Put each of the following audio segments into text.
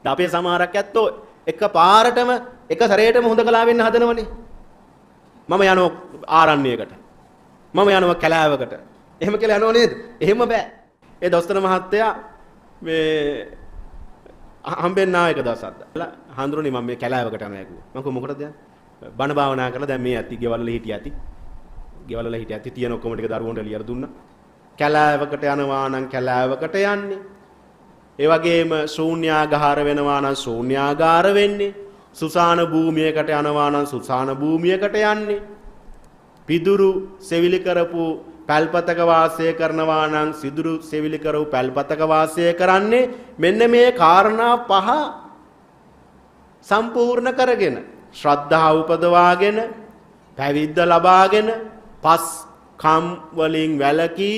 අපේ සමහරක් ඇත්තෝ එක පාරටම එක සැරේටම හුදකලා වෙන්න හදනවනේ. මම යනවා ආරණ්‍යයකට. මම යනවා කැලෑවකට. එහෙම කියලා යනව නේද? එහෙම බෑ. ඒ දොස්තර මහත්තයා මේ හම්බෙන්න ආව එක දවසක්. හඳුරුනේ මම මේ කැලෑවකට යනවා කිව්වා. මම කිව්වා මොකටද යන්නේ? බණ භාවනා කරලා දැන් මේ ඇති ගෙවල් වල හිටිය ඇති. ගෙවල් වල හිටිය ඇති තියෙන ඔක්කොම ටික දරුවන්ට ලියලා දුන්නා. කැලෑවකට යනවා නම් කැලෑවකට යන්නේ. ඒ වගේම ශූන්‍යාගාර වෙනවා නම් ශූන්‍යාගාර වෙන්නේ. සුසාන භූමියකට යනවා නම් සුසාන භූමියකට යන්නේ. පිදුරු සෙවිලි කරපු පැල්පතක වාසය කරනවා නම් සිදුරු සෙවිලි කරපු පැල්පතක වාසය කරන්නේ. මෙන්න මේ කාරණා පහ සම්පූර්ණ කරගෙන ශ්‍රද්ධාව උපදවාගෙන පැවිද්ද ලබාගෙන පස් කම් වලින් වැළකී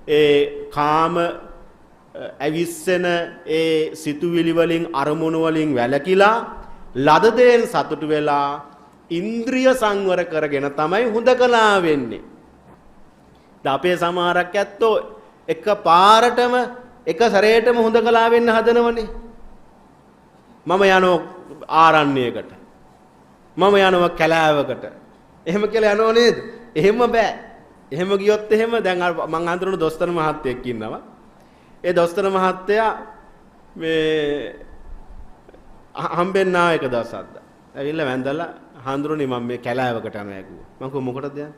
ඒ කාම අවිස්සන ඒ සිතුවිලි වලින් අරමුණු වලින් වැළකීලා ලද දෙයෙන් සතුටු වෙලා ඉන්ද්‍රිය සංවර කරගෙන තමයි හුදකලා වෙන්නේ. අපේ සමහරක් ඇත්තෝ එක පාරටම එක සැරේටම හුදකලා වෙන්න හදනවනේ. මම යනවා ආරණ්‍යයකට. මම යනවා කැලෑවකට. එහෙම කියලා යනව නේද? එහෙම බෑ. එහෙම ගියොත් එහෙම දැන් මං අඳුරන දොස්තර මහත්තයෙක් ඉන්නවා. ඒ දොස්තර මහත්තයා මේ හම්බෙන්න ආව එක දවසක්. ඇවිල්ලා වැඳලා හඳුරුනේ මම මේ කැලෑවකට යනවා කිව්වා. මං කිව්වා මොකටද යන්නේ?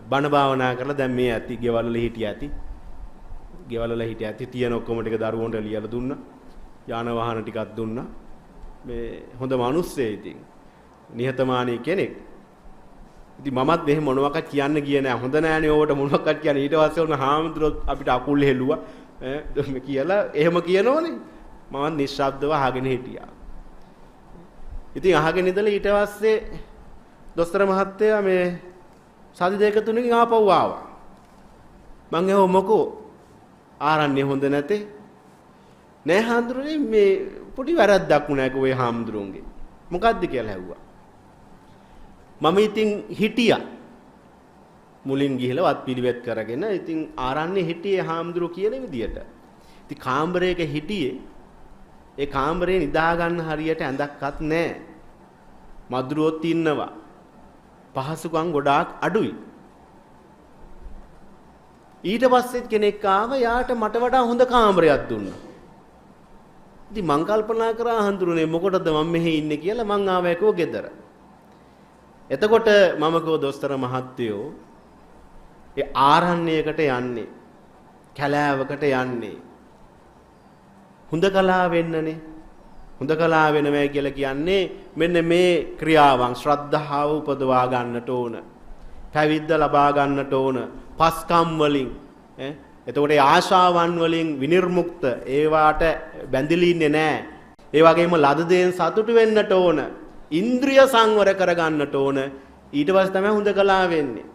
බණ භාවනා කරලා දැන් මේ ඇති ගෙවල් වල හිටිය ඇති. ගෙවල් වල හිටිය ඇති තියෙන ඔක්කොම ටික දරුවන්ට ලියලා දුන්නා. යාන වාහන ටිකක් දුන්නා. මේ හොඳ මිනිස්සෙයි ඉතින්. නිහතමානී කෙනෙක්. ඉතින් මමත් මෙහෙම මොනවාක්වත් කියන්න ගියේ නෑ. හොඳ නෑනේ ඕවට මොනවාක්වත් කියන්නේ. ඊට පස්සේ උන හාමුදුරුවෝ අපිට අකුල් හෙළුවා. කියලා එහෙම කියනෝනේ. මමත් නිශ්ශබ්දව අහගෙන හිටියා. ඉතින් අහගෙන ඉඳලා ඊට පස්සේ දොස්තර මහත්තයා මේ සති දෙක තුනකින් ආපහු ආවා. මං ඇහුවා මොකෝ ආරන්නේ හොඳ නැතේ? නෑ හාමුදුරනේ මේ පොඩි වැරද්දක් වුණා ඔය හාමුදුරුවන්ගේ. මොකද්ද කියලා ඇහුවා. මම ඉතින් හිටියා. මුලින් ගිහිලා වත් පිළිවෙත් කරගෙන ඉතින් ආරන්නේ හිටියේ හාමුදුරුවෝ කියන විදියට. ඉතින් කාමරයක හිටියේ. ඒ කාමරේ නිදා ගන්න හරියට ඇඳක්වත් නැහැ. මදුරුවොත් ඉන්නවා. පහසුකම් ගොඩාක් අඩුයි. ඊට පස්සෙත් කෙනෙක් ආව යාට මට වඩා හොඳ කාමරයක් දුන්නා. ඉතින් මං කල්පනා කරා හඳුරුනේ මොකටද මම මෙහි ඉන්නේ කියලා මං ආවා ඒකෝ ගෙදර. එතකොට මම කෝ දොස්තර මහත්තයෝ ඒ ආරණ්‍යයකට යන්නේ කැලෑවකට යන්නේ හුදකලා වෙන්නනේ. හුදකලා වෙනවා කියලා කියන්නේ මෙන්න මේ ක්‍රියාවන් ශ්‍රද්ධාව උපදවා ගන්නට ඕන. පැවිද්ද ලබා ගන්නට ඕන. පස්කම් වලින් එතකොට ඒ ආශාවන් වලින් විනිර්මුක්ත ඒවාට බැඳිලි ඉන්නේ නැහැ. ඒ වගේම ලද දෙයෙන් සතුටු වෙන්නට ඕන. ඉන්ද්‍රිය සංවර කර ගන්නට ඕන. ඊට පස්සේ තමයි හුදකලා වෙන්නේ.